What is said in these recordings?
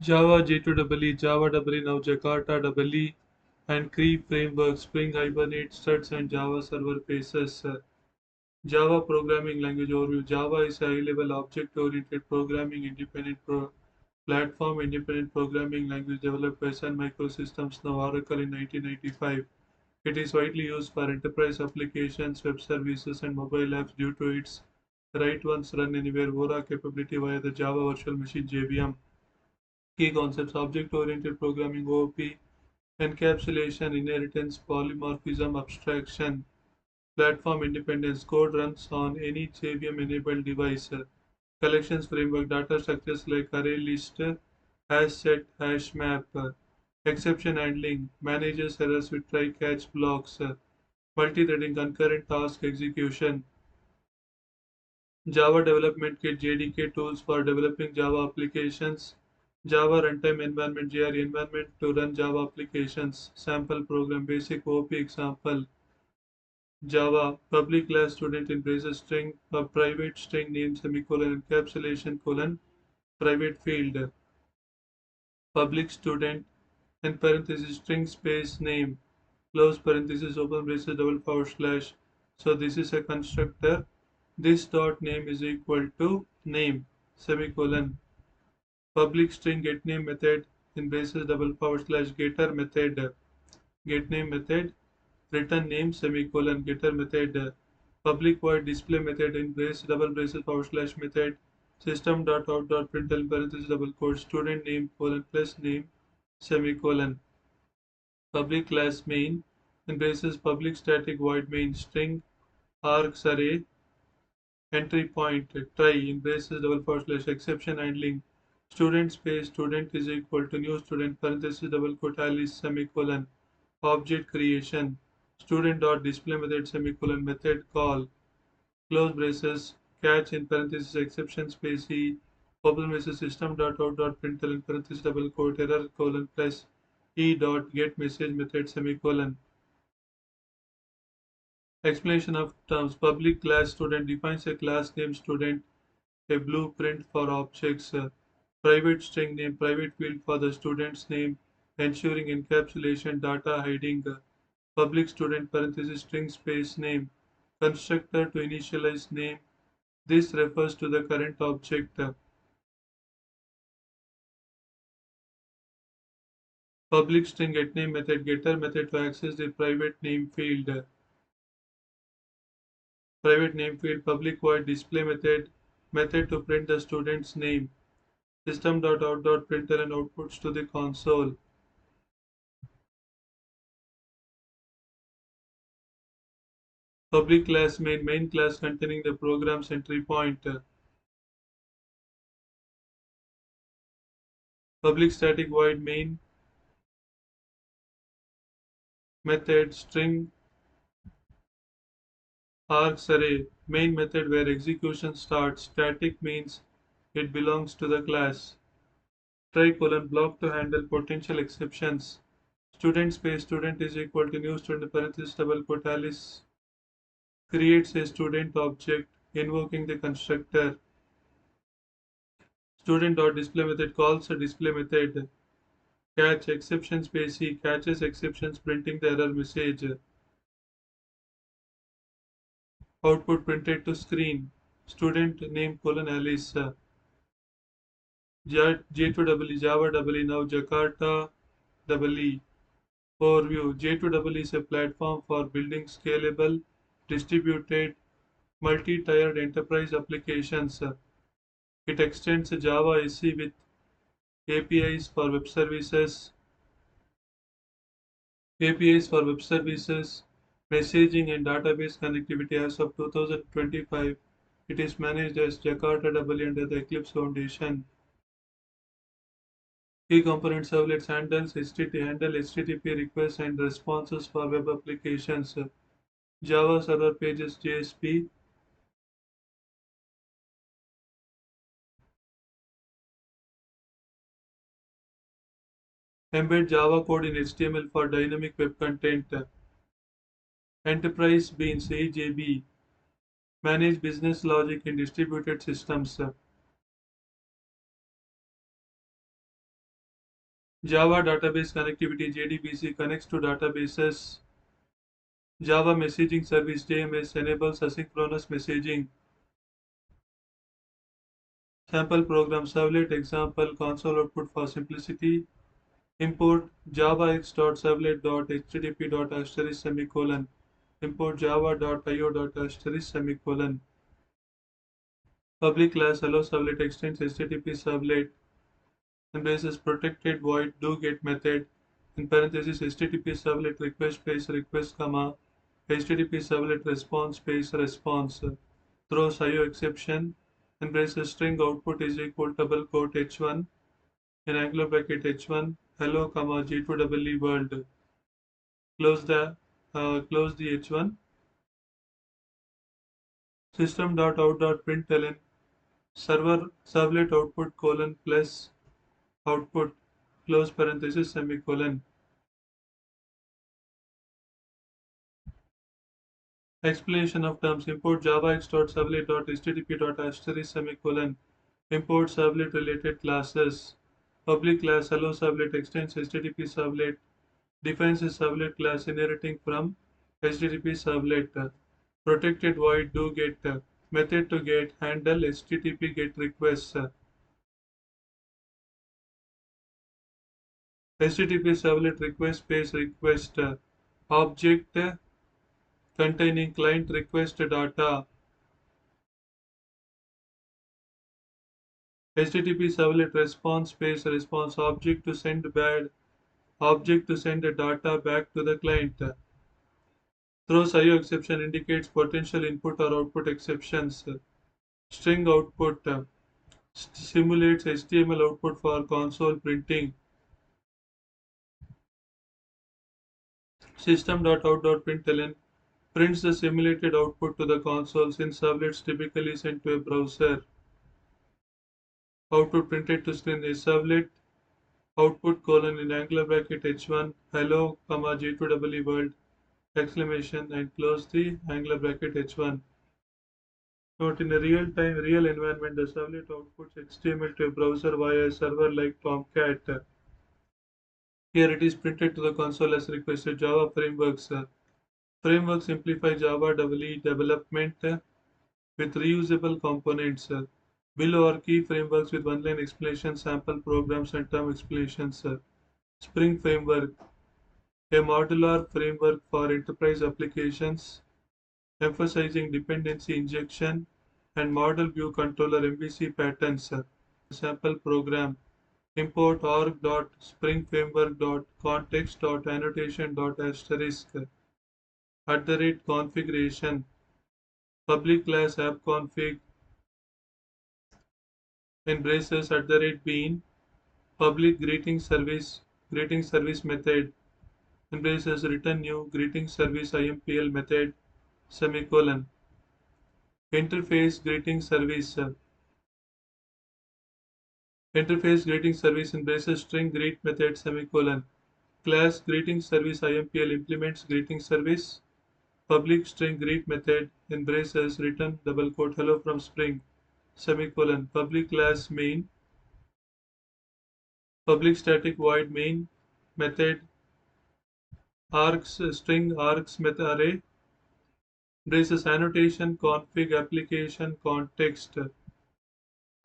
Java J2EE, Java EE now Jakarta EE, and Cree framework, Spring Hibernate, Struts, and Java Server Paces. Java programming language overview. Java is a high-level object-oriented programming platform independent programming language developed by Sun Microsystems, now Oracle, in 1995. It is widely used for enterprise applications, web services, and mobile apps due to its write once run anywhere (VORA) capability via the Java Virtual Machine (JVM). Key concepts: object-oriented programming (OOP), encapsulation, inheritance, polymorphism, abstraction, platform independence. Code runs on any JVM-enabled device. Collections framework: data structures like array list, hash set, hash map. Exception handling: manages errors with try-catch blocks. Multi-threading, concurrent task execution. Java Development Kit (JDK) tools for developing Java applications. Java Runtime Environment (JRE) environment to run Java applications. Sample program, basic OP example. Java public class student in braces string, a private string name semicolon encapsulation colon private field. Public student in parenthesis string space name close parenthesis open braces double forward slash. So this is a constructor. This dot name is equal to name semicolon. Public string get name method in braces double forward slash getter method. Get name method return name semicolon getter method. Public void display method in brace double braces forward slash method system dot out dot println parenthesis double quote student name colon plus name semicolon. Public class main in braces public static void main string args array entry point try in braces double forward slash exception handling student space student is equal to new student parenthesis double quote alice semicolon object creation student dot display method semicolon method call close braces catch in parenthesis exception space e open braces system dot out dot println in parenthesis double quote error colon plus e dot get message method semicolon. Explanation of terms. Public class student defines a class name student, a blueprint for objects, private string name, private field for the student's name, ensuring encapsulation, data hiding, public student parenthesis string space name, constructor to initialize name. This refers to the current object. Public string getName method, getter method to access the private name field. Private name field, public void display method, method to print the student's name. System.out.println outputs to the console. Public class main class containing the program's entry point. Public static void main method string args array. Main method where execution starts. Static means it belongs to the class. Try colon block to handle potential exceptions. Student space student is equal to new student parenthesis double quote Alice creates a student object invoking the constructor. Student.display method calls a display method. Catch exception space he catches exceptions printing the error message. Output printed to screen. Student name colon Alice. J2EE Java EE now Jakarta EE. Overview. J2EE is a platform for building scalable, distributed, multi-tiered enterprise applications. It extends Java SE with APIs for web services, messaging and database connectivity. As of 2025. It is managed as Jakarta EE under the Eclipse Foundation. Key component servlets handle HTTP requests and responses for web applications. Java Server Pages JSP. Embed Java code in HTML for dynamic web content. Enterprise Beans AJB. Manage business logic in distributed systems. Java database connectivity JDBC connects to databases. Java messaging service JMS enables asynchronous messaging. Sample program servlet example console output for simplicity. Import javax.servlet.http.asterisk semicolon. Import java.io.asterisk semicolon. Public class hello servlet extends HTTP servlet embraces protected void do get method in parenthesis HTTP servlet request space request comma HTTP servlet response space response throws IO exception embraces string output is equal double quote h1 in angular bracket h1 hello comma J2EE world close the h1 system.out.println server servlet output colon plus output close parenthesis semicolon. Explanation of terms import javax.servlet.http.asterisk semicolon import servlet related classes public class hello servlet extends http servlet defines a servlet class inheriting from http servlet protected void do get method to get handle http get requests http servlet request space request object containing client request data http servlet response space response object to send the data back to the client throws IO exception indicates potential input or output exceptions string output simulates HTML output for console printing system.out.println prints the simulated output to the console since servlets typically sent to a browser output printed to screen is servlet output colon in angular bracket h1 hello comma J2EE world exclamation and close the angular bracket h1. Note in a real-time real environment the servlet outputs HTML to a browser via a server like Tomcat. Here it is printed to the console as requested. Java frameworks. Frameworks simplify Java EE development with reusable components. Below are key frameworks with one-line explanation, sample programs, and term explanations. Spring Framework, a modular framework for enterprise applications, emphasizing dependency injection and model view controller MVC patterns. Sample program import org.springframework.context.annotation.asterisk configuration public class app config in braces bean public greeting service method in braces return new greeting service impl method semicolon interface greeting service interface greeting service in braces string greet method semicolon class greeting service impl implements greeting service public string greet method in braces return double quote hello from spring semicolon public class main public static void main method args string args method array braces annotation config application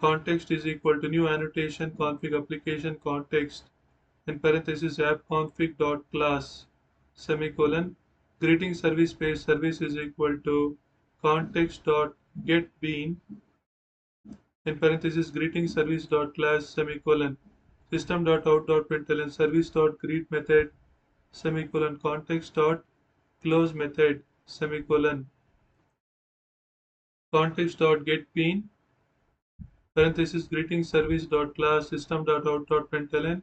context is equal to new annotation config application context in parenthesis app config dot class semicolon greeting service space service is equal to context dot get bean in parenthesis greeting service dot class semicolon system dot out dot println service dot greet method semicolon context dot close method semicolon context dot get bean parenthesis greeting service dot class system dot out dot println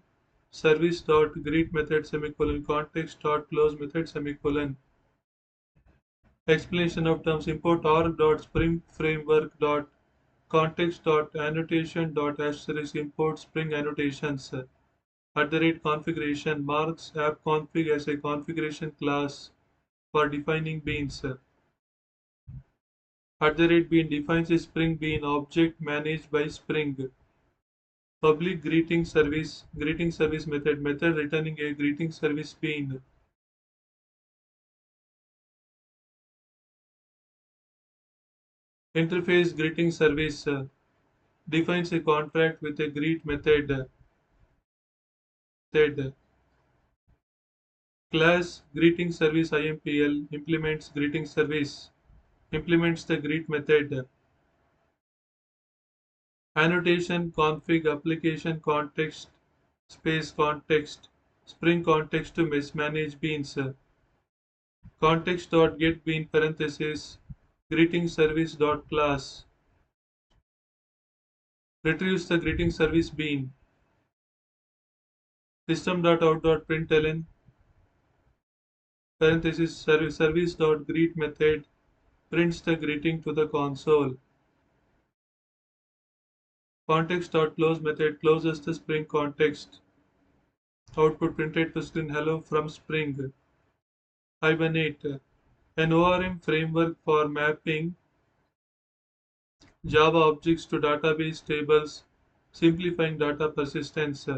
service dot greet method semicolon context dot close method semicolon explanation of terms import org dot spring framework dot context dot annotation dot asterisk import spring annotations configuration marks app config as a configuration class for defining beans bean defines a spring bean object managed by spring Public greeting service method returning a greeting service bean. Interface greeting service defines a contract with a greet method. Class greeting service IMPL implements the greet method. Annotation config application context space context spring context to manage beans. Context.get bean parenthesis greeting service dot class retrieves the greeting service bean. System.out.println parenthesis service dot greet method prints the greeting to the console. Context.close method closes the spring context. Output printed to screen hello from spring. Hibernate, an ORM framework for mapping Java objects to database tables, simplifying data persistence.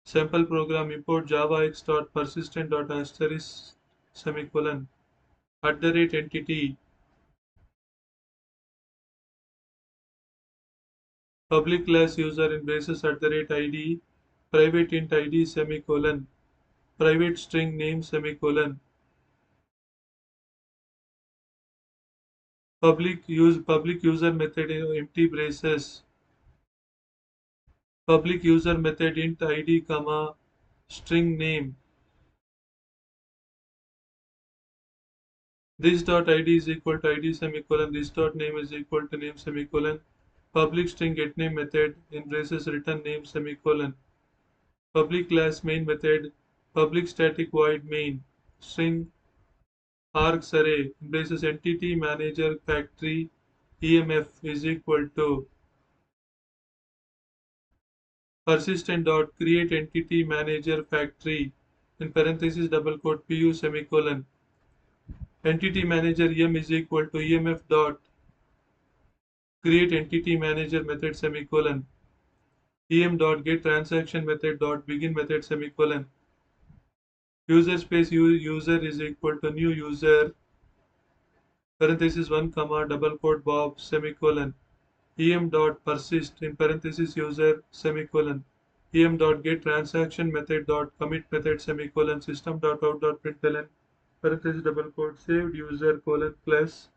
Sample program import javax.persistent.asterisk semicolon @entity public class user in braces @id private int id semicolon private string name semicolon public user method in empty braces public user method int id comma string name. This dot id is equal to id semicolon. This dot name is equal to name semicolon. Public string getName method in braces return name semicolon. Public class main method. Public static void main. String args array in braces entity manager factory EMF is equal to persistent dot create entity manager factory in parenthesis double quote pu semicolon. Entity manager em is equal to emf dot create entity manager method semicolon. em dot get transaction method dot begin method semicolon. User space user is equal to new user parenthesis 1 comma double quote bob semicolon. em dot persist in parenthesis user semicolon. em dot get transaction method dot commit method semicolon system dot out dot println parenthesis double quote saved user colon plus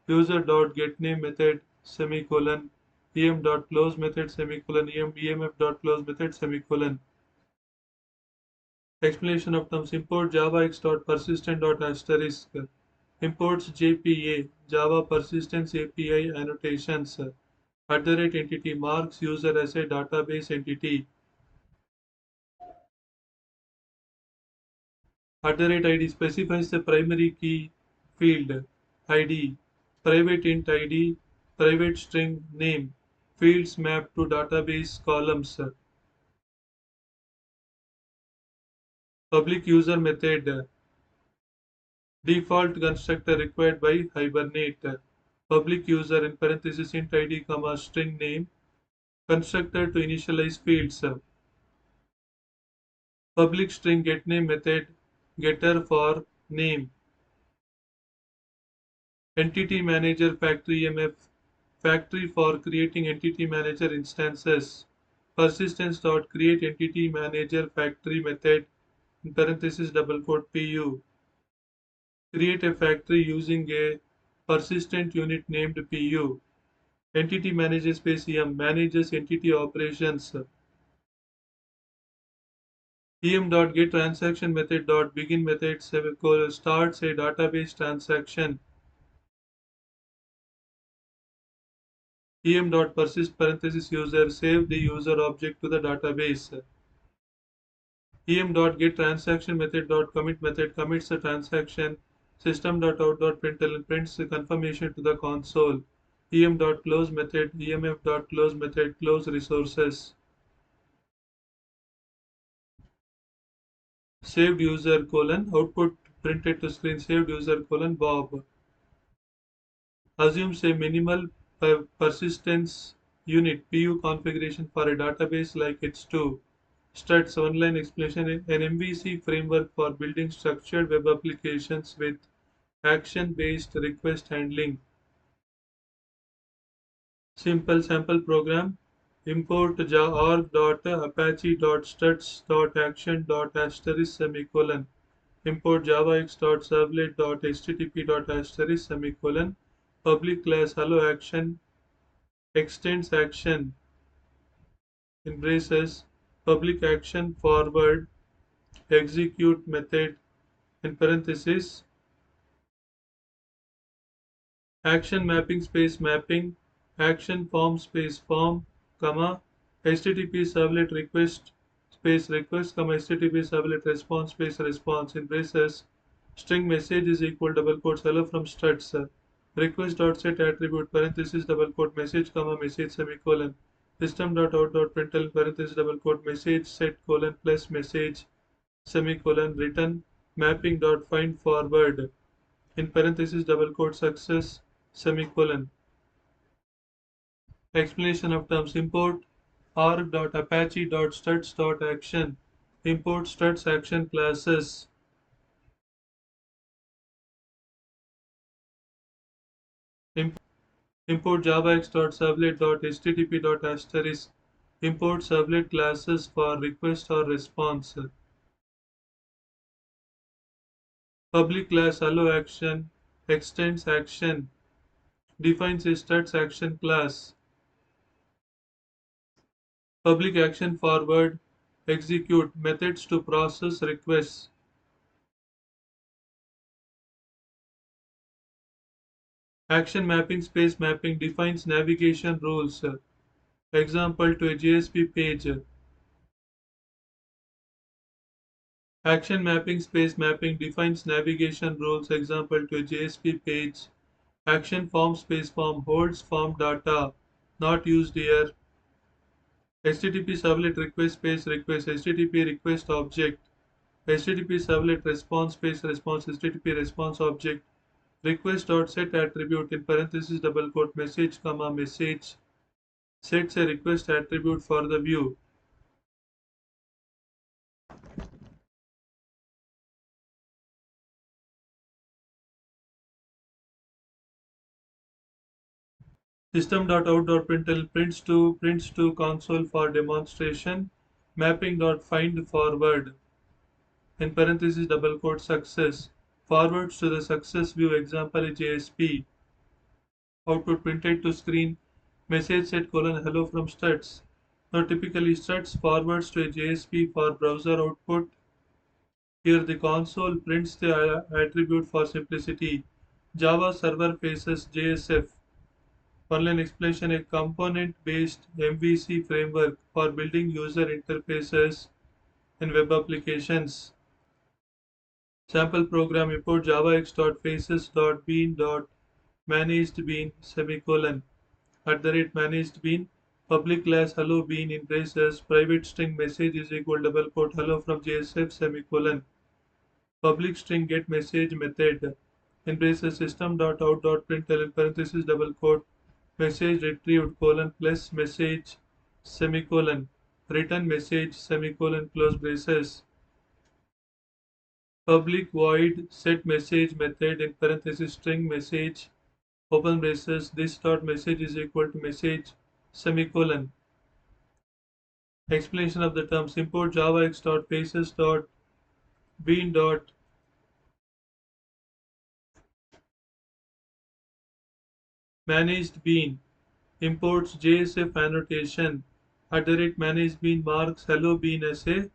user dot get name method semicolon em dot close method semicolon emf dot close method semicolon. Explanation of terms import javax dot persistent dot asterisk imports JPA Java Persistence API annotations @entity marks user as a database entity @ID specifies the primary key field ID private int ID private string name fields mapped to database columns public user method default constructor required by Hibernate public user in parenthesis int id comma string name constructor to initialize fields public string getName method getter for name entity manager factory mf factory for creating entity manager instances persistence dot create entity manager factory method in parenthesis double quote pu create a factory using a persistent unit named pu entity manager space em manages entity operations em.get transaction method dot begin method starts a database transaction em.persist parenthesis user save the user object to the database em.get transaction method dot commit method commits the transaction system.out.println prints the confirmation to the console em.close method emf.close method close resources saved user colon output printed to screen saved user colon bob assumes a minimal persistence unit PU configuration for a database like H2. Struts online explanation an MVC framework for building structured web applications with action-based request handling. Simple sample program. Import org.apache.struts.action.* semicolon. Import javax.servlet.http. Semicolon. Public class hello action extends action in braces. Public action forward execute method in parenthesis action mapping space mapping action form space form comma http servlet request space request comma http servlet response space response in braces string message is equal double quotes hello from struts request dot set attribute parenthesis double quote message comma message semicolon system dot out dot println parenthesis double quote message set colon plus message semicolon return mapping dot find forward in parenthesis double quote success semicolon. Explanation of terms import arg.apache.struts.action import struts action classes import javax.servlet.http. Import servlet classes for request or response. Public class allow action extends action defines a struts action class. Public action forward execute methods to process requests. Action mapping space mapping defines navigation rules. Example to a JSP page. Action mapping space mapping defines navigation rules. Example to a JSP page. Action form space form holds form data not used here. HTTP servlet request space request HTTP request object. HTTP servlet response space response HTTP response object. Request dot set attribute in parenthesis double quote message comma message sets a request attribute for the view. System.out.println prints to console for demonstration. Mapping.find forward in parenthesis double quote success forwards to the success view example JSP. Output printed to screen message set colon hello from struts. Now typically struts forwards to a JSP for browser output. Here the console prints the attribute for simplicity. Java server faces JSF. Online explanation a component-based MVC framework for building user interfaces in web applications. Sample program import javax.faces.bean.managedbean semicolon @managedbean public class hello bean in braces private string message is equal double quote hello from JSF semicolon public string get message method in braces system.out.println parenthesis double quote message retrieved colon plus message semicolon return message semicolon close braces public void set message method in parenthesis string message open braces this dot message is equal to message semicolon explanation of the terms import javax.faces.bean.managedbean imports JSF annotation @managedbean marks hello bean as a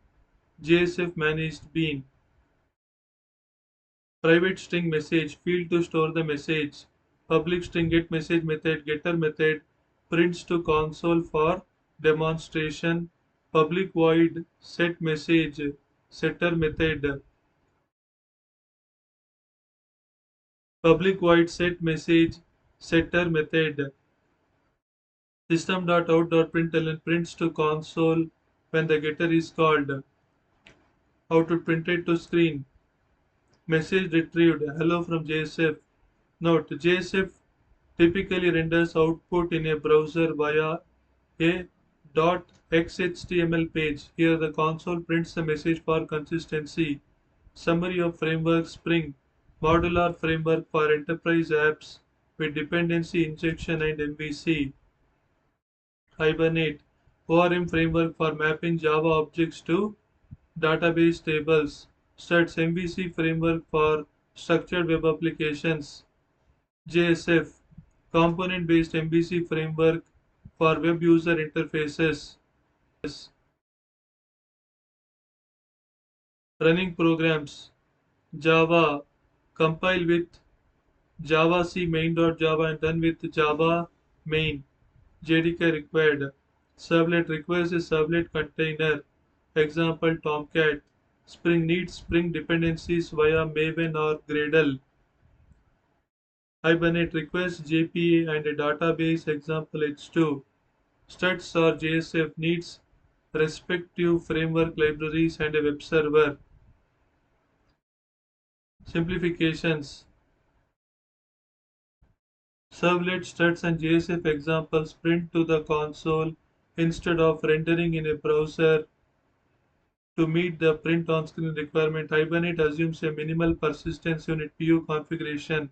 JSF managed bean. Private string message field to store the message. Public string get message method getter method prints to console for demonstration. Public void set message setter method. Public void set message setter method. System.out.println prints to console when the getter is called. Output printed to screen. Message retrieved hello from JSF. Note JSF typically renders output in a browser via A .xhtml page. Here the console prints a message for consistency. Summary of framework Spring. Modular framework for enterprise apps with dependency injection and MVC. Hibernate. ORM framework for mapping Java objects to database tables. Struts MVC framework for structured web applications. JSF. Component based MVC framework for web user interfaces. Running programs. Java. Compile with Java C main.java and done with Java main. JDK required. Servlet requires a servlet container. Example Tomcat. Spring needs Spring dependencies via Maven or Gradle. Hibernate requires JPA and a database. Example H2. Struts or JSF needs respective framework libraries and a web server. Simplifications. Servlet struts and JSF examples print to the console instead of rendering in a browser. To meet the print on screen requirement, Hibernate assumes a minimal persistence unit PU configuration.